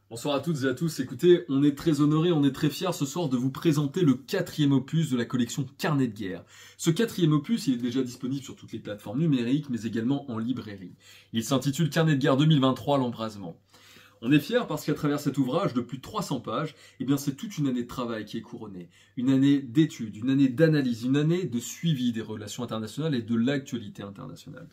Bonsoir à toutes et à tous. Écoutez, on est très honorés, on est très fiers ce soir de vous présenter le 4e opus de la collection Carnet de guerre. Ce 4e opus, il est déjà disponible sur toutes les plateformes numériques, mais également en librairie. Il s'intitule Carnet de guerre 2023, l'embrasement. On est fiers parce qu'à travers cet ouvrage de plus de 300 pages, eh bien c'est toute une année de travail qui est couronnée. Une année d'études, une année d'analyse, une année de suivi des relations internationales et de l'actualité internationale.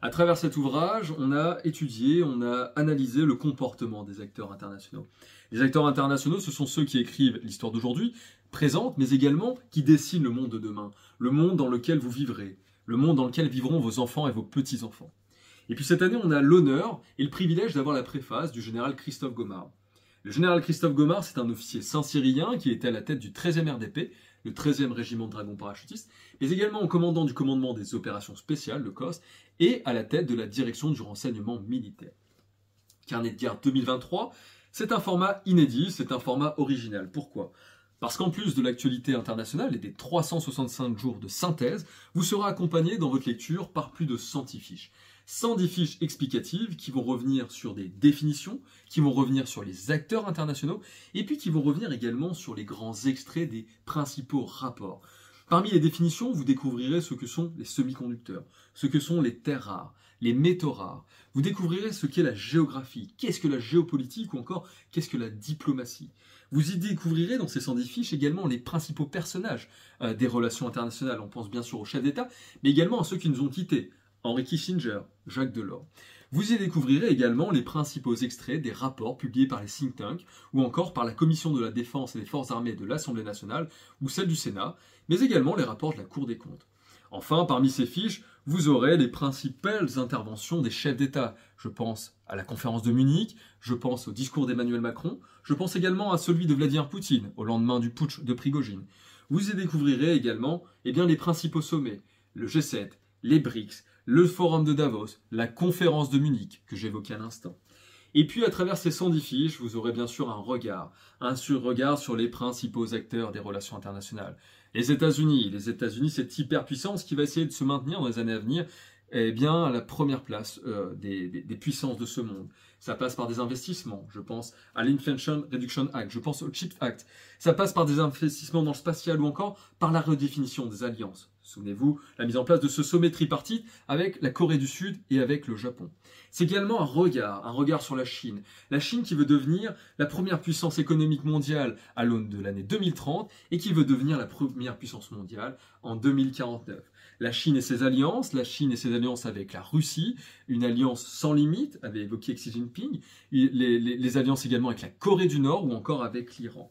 À travers cet ouvrage, on a étudié, on a analysé le comportement des acteurs internationaux. Les acteurs internationaux, ce sont ceux qui écrivent l'histoire d'aujourd'hui, présente, mais également qui dessinent le monde de demain, le monde dans lequel vous vivrez, le monde dans lequel vivront vos enfants et vos petits-enfants. Et puis cette année, on a l'honneur et le privilège d'avoir la préface du général Christophe Gomard. Le général Christophe Gomard, c'est un officier saint-cyrien qui était à la tête du 13e RDP, le 13e régiment de dragons parachutistes, mais également en commandant du commandement des opérations spéciales, le COS, et à la tête de la direction du renseignement militaire. Carnet de guerre 2023, c'est un format inédit, c'est un format original. Pourquoi ? Parce qu'en plus de l'actualité internationale et des 365 jours de synthèse, vous serez accompagné dans votre lecture par plus de 110 fiches. 110 fiches explicatives qui vont revenir sur des définitions, qui vont revenir sur les acteurs internationaux, et puis qui vont revenir également sur les grands extraits des principaux rapports. Parmi les définitions, vous découvrirez ce que sont les semi-conducteurs, ce que sont les terres rares, les métaux rares. Vous découvrirez ce qu'est la géographie, qu'est-ce que la géopolitique ou encore qu'est-ce que la diplomatie. Vous y découvrirez dans ces 110 fiches également les principaux personnages des relations internationales. On pense bien sûr aux chefs d'État, mais également à ceux qui nous ont quittés. Henry Kissinger, Jacques Delors. Vous y découvrirez également les principaux extraits des rapports publiés par les think tanks ou encore par la Commission de la Défense et des Forces armées de l'Assemblée nationale ou celle du Sénat, mais également les rapports de la Cour des comptes. Enfin, parmi ces fiches, vous aurez les principales interventions des chefs d'État. Je pense à la conférence de Munich, je pense au discours d'Emmanuel Macron, je pense également à celui de Vladimir Poutine au lendemain du putsch de Prigojine. Vous y découvrirez également les principaux sommets, le G7, les BRICS, le forum de Davos, la conférence de Munich que j'évoquais à l'instant. Et puis à travers ces 110 fiches, vous aurez bien sûr un regard sur les principaux acteurs des relations internationales. Les États-Unis, cette hyperpuissance qui va essayer de se maintenir dans les années à venir, eh bien à la première place des puissances de ce monde. Ça passe par des investissements, je pense à l'Inflation Reduction Act, je pense au CHIPS Act. Ça passe par des investissements dans le spatial ou encore par la redéfinition des alliances. Souvenez-vous, la mise en place de ce sommet tripartite avec la Corée du Sud et avec le Japon. C'est également un regard sur la Chine. La Chine qui veut devenir la première puissance économique mondiale à l'aune de l'année 2030 et qui veut devenir la première puissance mondiale en 2049. La Chine et ses alliances avec la Russie, une alliance sans limite, avait évoqué Xi Jinping, les alliances également avec la Corée du Nord ou encore avec l'Iran.